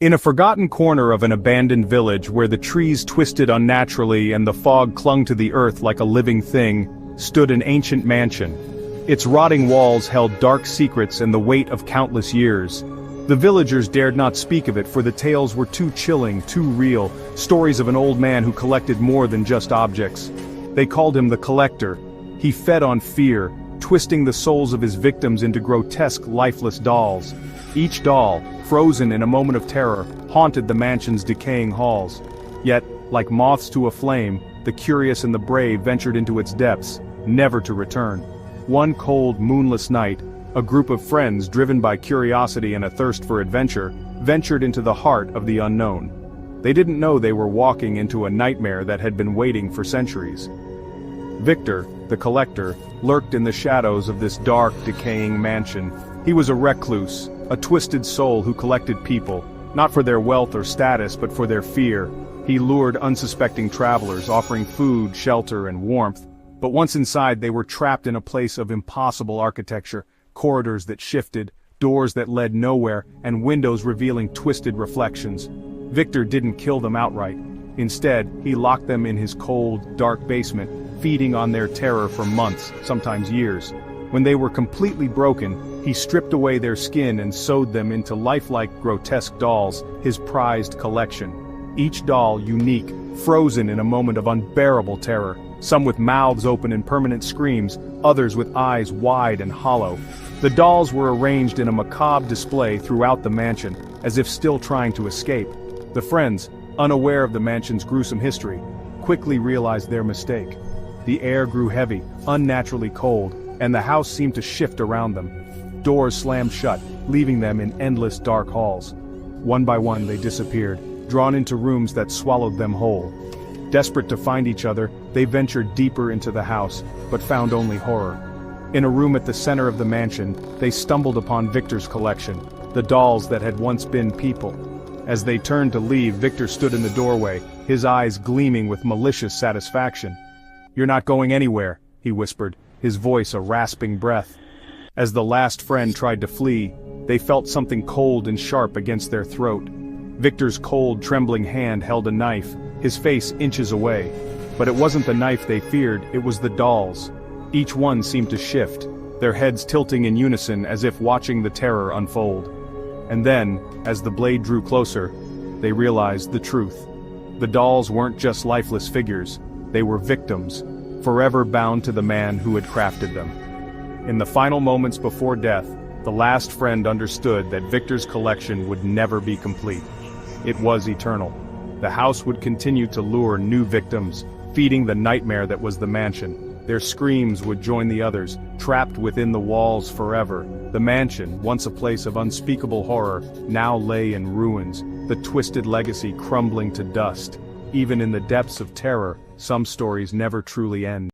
In a forgotten corner of an abandoned village where the trees twisted unnaturally and the fog clung to the earth like a living thing, stood an ancient mansion. Its rotting walls held dark secrets and the weight of countless years. The villagers dared not speak of it, for the tales were too chilling, too real, stories of an old man who collected more than just objects. They called him the Collector. He fed on fear, twisting the souls of his victims into grotesque, lifeless dolls. Each doll, frozen in a moment of terror, haunted the mansion's decaying halls. Yet, like moths to a flame, the curious and the brave ventured into its depths, never to return. One cold, moonless night, a group of friends driven by curiosity and a thirst for adventure, ventured into the heart of the unknown. They didn't know they were walking into a nightmare that had been waiting for centuries. Victor, the Collector, lurked in the shadows of this dark, decaying mansion. He was a recluse, a twisted soul who collected people, not for their wealth or status but for their fear. He lured unsuspecting travelers, offering food, shelter, and warmth. But once inside, they were trapped in a place of impossible architecture, corridors that shifted, doors that led nowhere, and windows revealing twisted reflections. Victor didn't kill them outright. Instead, he locked them in his cold, dark basement, feeding on their terror for months, sometimes years. When they were completely broken, he stripped away their skin and sewed them into lifelike, grotesque dolls, his prized collection. Each doll unique, frozen in a moment of unbearable terror, some with mouths open in permanent screams, others with eyes wide and hollow. The dolls were arranged in a macabre display throughout the mansion, as if still trying to escape. The friends, unaware of the mansion's gruesome history, quickly realized their mistake. The air grew heavy, unnaturally cold, and the house seemed to shift around them. Doors slammed shut, leaving them in endless dark halls. One by one they disappeared, drawn into rooms that swallowed them whole. Desperate to find each other, they ventured deeper into the house, but found only horror. In a room at the center of the mansion, they stumbled upon Victor's collection, the dolls that had once been people. As they turned to leave, Victor stood in the doorway, his eyes gleaming with malicious satisfaction. "You're not going anywhere," he whispered, his voice a rasping breath. As the last friend tried to flee, they felt something cold and sharp against their throat. Victor's cold, trembling hand held a knife, his face inches away. But it wasn't the knife they feared, it was the dolls. Each one seemed to shift, their heads tilting in unison as if watching the terror unfold. And then, as the blade drew closer, they realized the truth. The dolls weren't just lifeless figures, they were victims, forever bound to the man who had crafted them. In the final moments before death, the last friend understood that Victor's collection would never be complete. It was eternal. The house would continue to lure new victims, feeding the nightmare that was the mansion. Their screams would join the others, trapped within the walls forever. The mansion, once a place of unspeakable horror, now lay in ruins, the twisted legacy crumbling to dust. Even in the depths of terror, some stories never truly end.